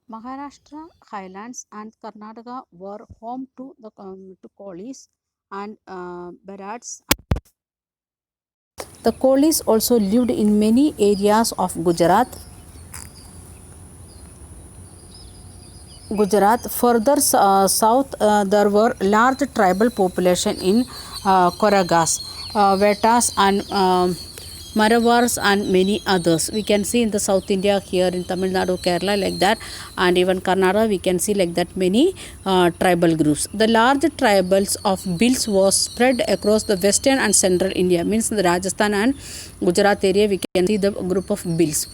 Maharashtra, Highlands, and Karnataka were home to the to Kolis and Barats. The Kolis also lived in many areas of Gujarat. Further south, there were large tribal population in Koragas, Vetas, and Maravars, and many others. We can see in the South India here in Tamil Nadu, Kerala like that, and even Karnataka. We can see like that many tribal groups. The large tribals of Bhils was spread across the western and central India. Means the Rajasthan and Gujarat area. We can see the group of Bhils.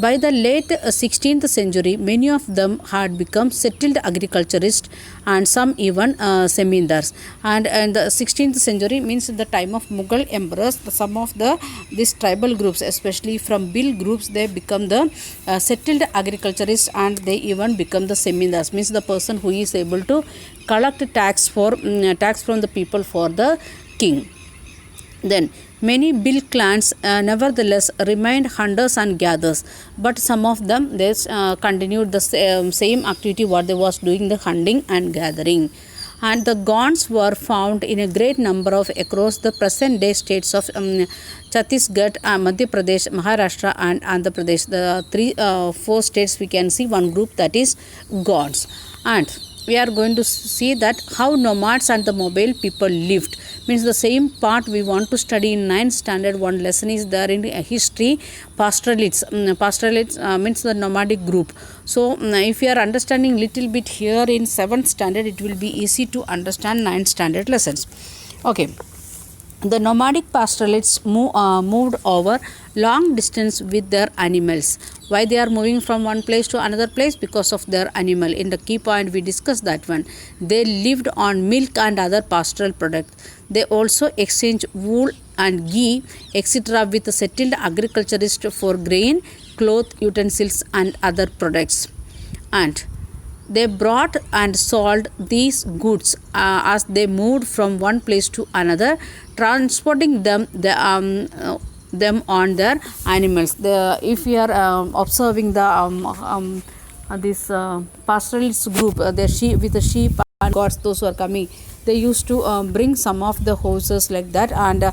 By the late 16th century, many of them had become settled agriculturists and some even zamindars. And the 16th century means the time of Mughal emperors. Some of these tribal groups, especially from Bhil groups, they become the settled agriculturists and they even become the zamindars. Means the person who is able to collect tax from the people for the king. Then many Bhil clans nevertheless remained hunters and gatherers, but some of them they continued the same activity what they was doing, the hunting and gathering. And the Gonds were found in a great number of across the present day states of Chhattisgarh, Madhya Pradesh, Maharashtra, and Andhra Pradesh. The four states we can see one group, that is Gonds. And we are going to see that how nomads and the mobile people lived. Means the same part we want to study in 9th standard. One lesson is there in history, pastoralists. Pastoralists means the nomadic group. So if you are understanding little bit here in 7th standard, it will be easy to understand 9th standard lessons. Okay. The nomadic pastoralists moved over long distance with their animals. Why they are moving from one place to another place? Because of their animal. In the key point we discussed that one. They lived on milk and other pastoral products. They also exchanged wool and ghee etc. with settled agriculturists for grain, cloth, utensils and other products. And they brought and sold these goods as they moved from one place to another, transporting them on their animals. If you are observing this pastoralist group, the sheep with the sheep and goats, those who are coming, they used to bring some of the horses like that, and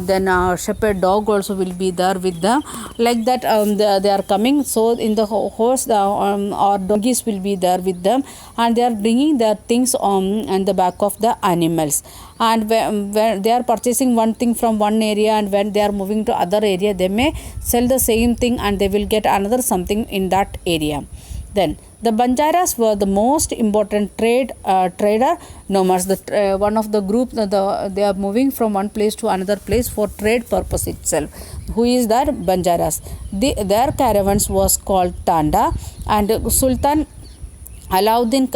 then shepherd dog also will be there with them like that. They are coming, so in the horse or donkeys will be there with them, and they are bringing their things on the back of the animals. And when they are purchasing one thing from one area, and when they are moving to other area, they may sell the same thing and they will get another something in that area. Then the Banjaras were the most important trader nomads. One of the group, they are moving from one place to another place for trade purpose itself. Who is that? Banjaras. Their caravans was called Tanda, and Sultan Alauddin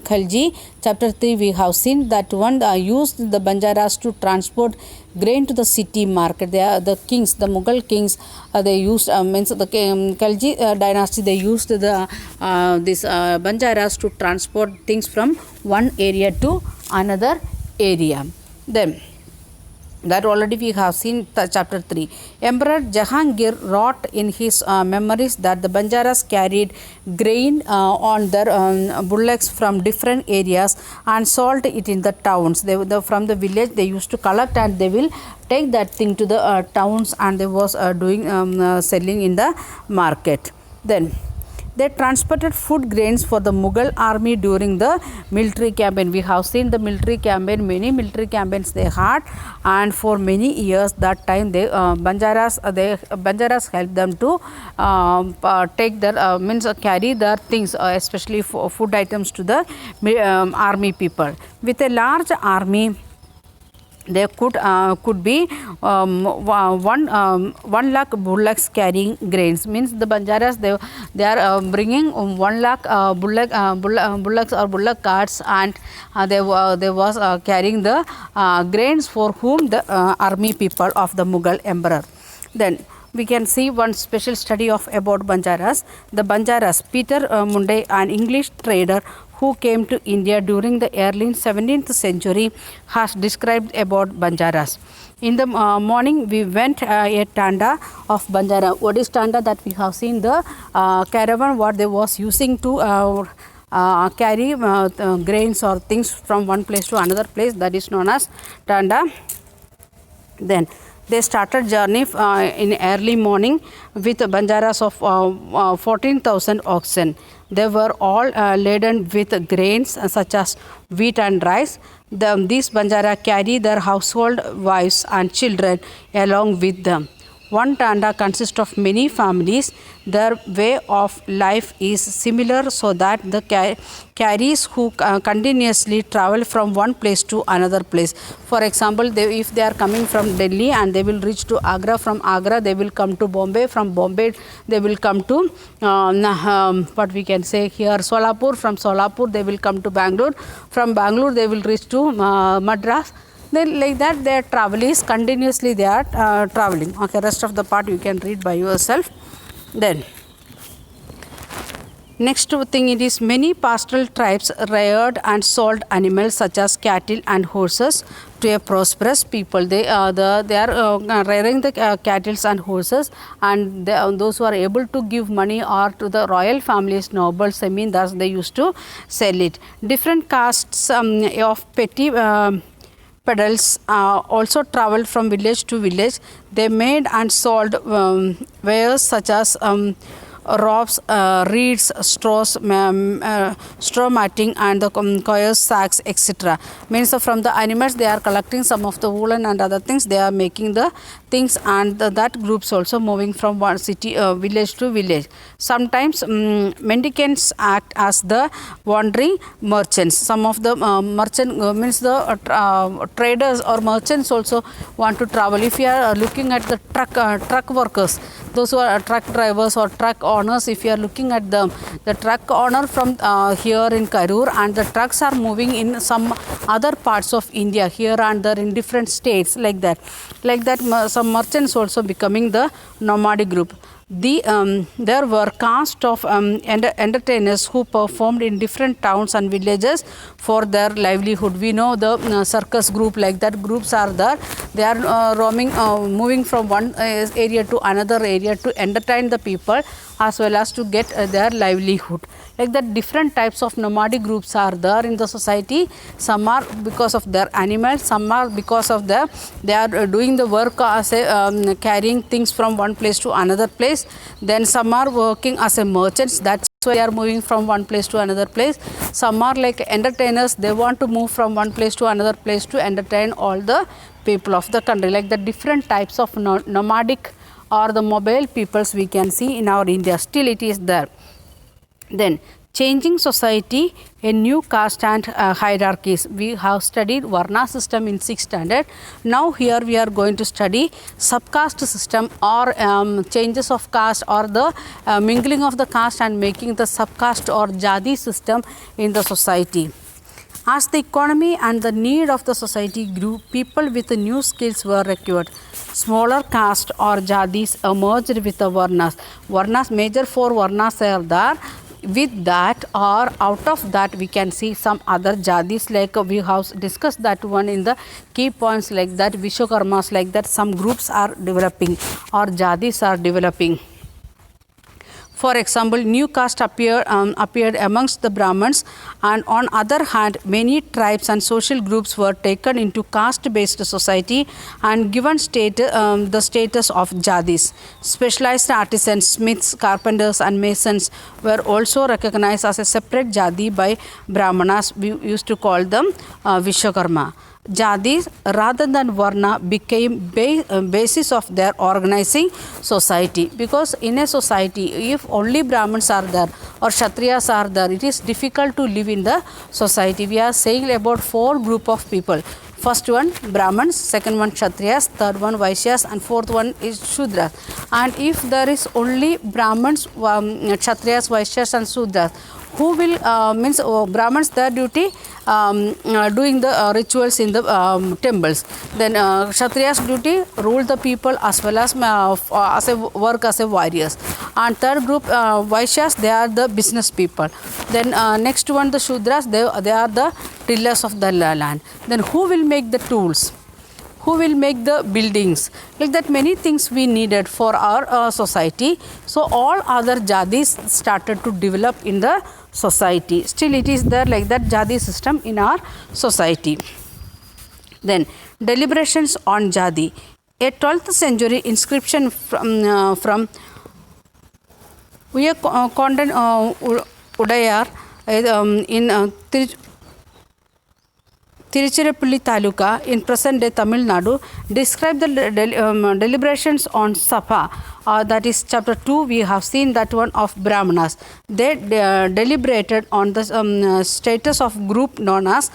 Khalji, chapter 3, we have seen that one used the Banjaras to transport grain to the city market. They are the kings, the Mughal kings. They used means the Khalji dynasty. They used this Banjaras to transport things from one area to another area. Then that already we have seen chapter 3. Emperor Jahangir wrote in his memories that the Banjaras carried grain on their bullocks from different areas and sold it in the towns. From the village they used to collect and they will take that thing to the towns, and they was doing selling in the market. Then they transported food grains for the Mughal army during the military campaign. We have seen the military campaign, many military campaigns they had, and for many years that time they Banjaras helped them to take their means carry their things, especially for food items to the army people. With a large army, there could be 1 lakh bullocks carrying grains. Means the Banjaras they are bringing 1 lakh bullocks or bullock carts, and they was carrying the grains for whom the army people of the Mughal emperor. Then we can see one special study of about Banjaras. The Banjaras, Peter Munday, an English trader who came to India during the early 17th century, has described about Banjaras. In the morning, we went a tanda of Banjara. What is tanda? That we have seen the caravan, what they was using to carry grains or things from one place to another place. That is known as tanda. Then they started journey in early morning with Banjaras of 14,000 oxen. They were all laden with grains such as wheat and rice. These Banjara carry their household wives and children along with them. One tanda consists of many families. Their way of life is similar, so that the carries who continuously travel from one place to another place. For example, if they are coming from Delhi and they will reach to Agra, from Agra they will come to Bombay, from Bombay they will come to what we can say here Solapur, from Solapur they will come to Bangalore, from Bangalore they will reach to Madras. Then like that their travel is continuously they are traveling. Okay, rest of the part you can read by yourself. Then next thing, it is many pastoral tribes reared and sold animals such as cattle and horses to a prosperous people. They are rearing the cattle and horses, and those who are able to give money or to the royal families, nobles, I mean, thus they used to sell it. Different castes of petty pedals also traveled from village to village. They made and sold wares such as ropes, reeds, straws, straw matting, and the coils, sacks, etc. Means from the animals they are collecting some of the woolen and other things. They are making the things, and that groups also moving from one city, village to village. Sometimes mendicants act as the wandering merchants. Some of the merchant means the traders or merchants also want to travel. If you are looking at the truck workers, those who are truck drivers or truck owners, if you are looking at the truck owner from here in Karur, and the trucks are moving in some other parts of India, here and there in different states, like that some merchants also becoming the nomadic group. There were caste of entertainers who performed in different towns and villages for their livelihood. We know the circus group, like that groups are there. They are roaming, moving from one area to another area to entertain the people as well as to get their livelihood. Like that, different types of nomadic groups are there in the society. Some are because of their animals, some are because of they are doing the work as a carrying things from one place to another place. Then some are working as a merchants, that's why they are moving from one place to another place. Some are like entertainers, they want to move from one place to another place to entertain all the people of the country. Like the different types of nomadic or the mobile peoples we can see in our India, still it is there. Then changing society, a new caste and hierarchies. We have studied Varna system in 6th standard. Now here we are going to study subcaste system, or changes of caste, or the mingling of the caste and making the subcaste or jadi system in the society. As the economy and the need of the society grew, people with new skills were required. Smaller caste or jadis emerged with the Varnas. Varnas, major 4 Varnas are there. With that or out of that we can see some other jadis, like we have discussed that one in the key points, like that Vishwakarmas, like that some groups are developing or jadis are developing. For example, new caste appeared amongst the Brahmins, and on other hand, many tribes and social groups were taken into caste-based society and given the status of jadis. Specialized artisans, smiths, carpenters and masons were also recognized as a separate jadi by Brahmanas. We used to call them Vishwakarma. Jadis rather than Varna became basis of their organizing society, because in a society if only Brahmins are there or Kshatriyas are there, it is difficult to live in the society. We are saying about 4 group of people. First one Brahmins, second one Kshatriyas, third one Vaishyas, and fourth one is Shudras. And if there is only Brahmins, Kshatriyas, Vaishyas and Shudras, who will means Brahmins their duty doing the rituals in the temples. Then Kshatriyas duty rule the people as well as a work as a warriors. And third group Vaishyas, they are the business people. Then next one the Shudras, they are the tillers of the land. Then who will make the tools? Who will make the buildings? Like that many things we needed for our society. So all other jadis started to develop in the society. Still it is there like that jadi system in our society. Then deliberations on jadi. A 12th century inscription from Kondan Udayar in Tiruchirappalli Taluka in present-day Tamil Nadu describe the deliberations on Sabha. That is chapter 2. We have seen that one of Brahmanas. They deliberated on the status of group known as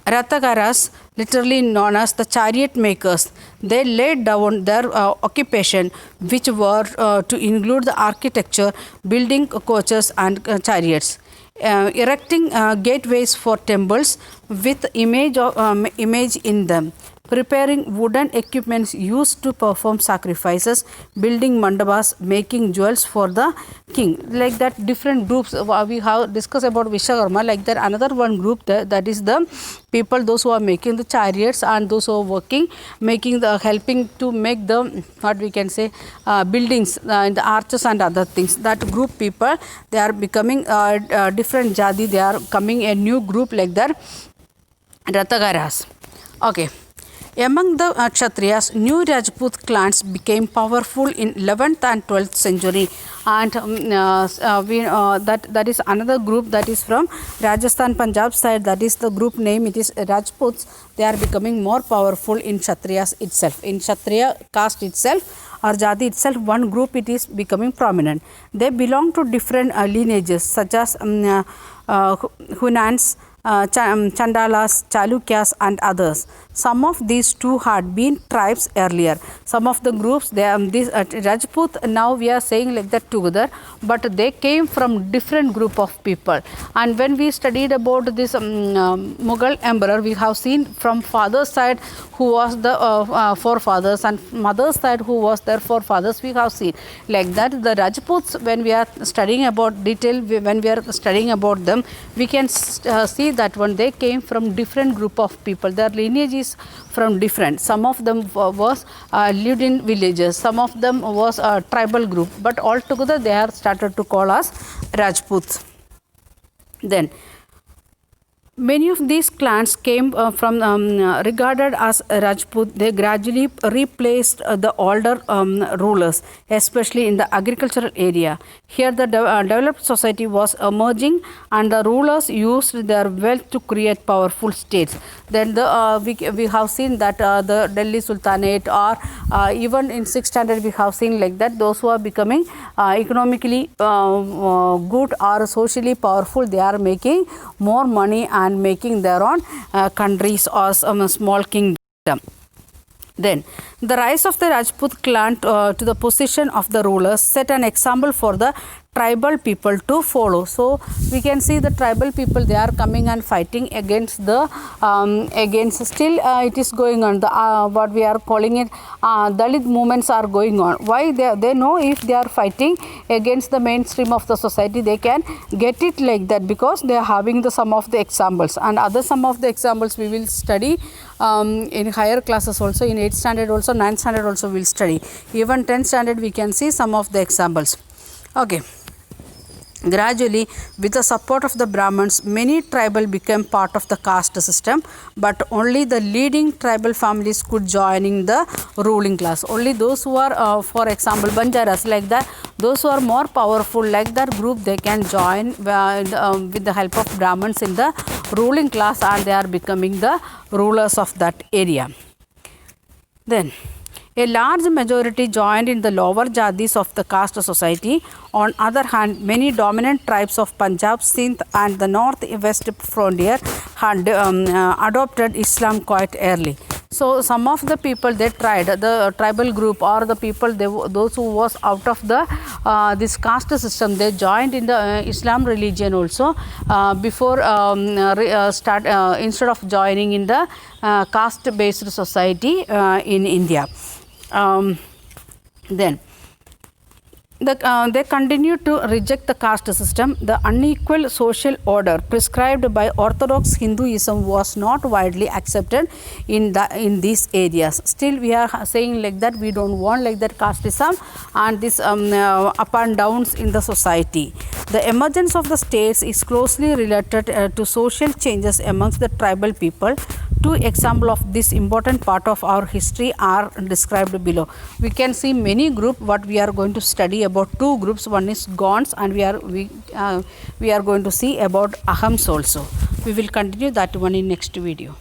Rathagaras, literally known as the chariot makers. They laid down their occupation, which were to include the architecture, building coaches and chariots. Erecting gateways for temples with image in them, preparing wooden equipments used to perform sacrifices, building mandabas, making jewels for the king. Like that different groups we have discussed about Vishwakarma. Like that another one group that is the people, those who are making the chariots and those who are working, making the helping to make the what we can say buildings, the arches and other things. That group people, they are becoming different jadi. They are coming a new group like that Rathagaras. Okay. Among the Kshatriyas, new Rajput clans became powerful in 11th and 12th century, and that is another group that is from Rajasthan, Punjab side. That is the group name. It is Rajputs. They are becoming more powerful in Kshatriyas itself. In Kshatriya caste itself or Jadi itself, one group it is becoming prominent. They belong to different lineages such as Hunans, Chandalas, Chalukyas and others. Some of these two had been tribes earlier. Some of the groups, these Rajput, now we are saying like that together, but they came from different group of people. And when we studied about this Mughal emperor, we have seen from father's side who was the forefathers and mother's side who was their forefathers. We have seen like that the Rajputs, when we are studying about detail, when we are studying about them, we can see that when they came from different group of people. Their lineage is from different. Some of them was lived in villages, some of them was a tribal group, but altogether they are started to call us Rajputs. Then many of these clans came from regarded as Rajput. They gradually replaced the older rulers, especially in the agricultural area. Here the developed society was emerging and the rulers used their wealth to create powerful states. Then we have seen that the Delhi Sultanate or even in 6th standard we have seen like that those who are becoming economically good or socially powerful, they are making more money and making their own countries or some small kingdom. Then the rise of the Rajput clan to the position of the rulers set an example for the tribal people to follow. So we can see the tribal people, they are coming and fighting against the still it is going on, the what we are calling it Dalit movements are going on. Why? They know if they are fighting against the mainstream of the society, they can get it like that because they are having the some of the examples, and other some of the examples we will study in higher classes also, in 8th standard also, 9th standard also we will study. Even 10th standard we can see some of the examples. Okay. Gradually, with the support of the Brahmins, many tribal became part of the caste system, but only the leading tribal families could join in the ruling class. Only those who are, for example, Banjaras, like that, those who are more powerful, like that group, they can join with the help of Brahmins in the ruling class, and they are becoming the rulers of that area. Then, a large majority joined in the lower jadis of the caste society. On other hand, many dominant tribes of Punjab, Sindh and the north-west frontier had adopted Islam quite early. So some of the people, they tried, the tribal group or the people, those who was out of the this caste system, they joined in the Islam religion also, before start instead of joining in the caste based society in India. Then they continue to reject the caste system. The unequal social order prescribed by Orthodox Hinduism was not widely accepted in these areas. Still, we are saying like that we don't want like that casteism and this up and downs in the society. The emergence of the states is closely related to social changes amongst the tribal people. Two examples of this important part of our history are described below. We can see many groups. What we are going to study about two groups. One is Gonds, and we are going to see about Ahams also. We will continue that one in next video.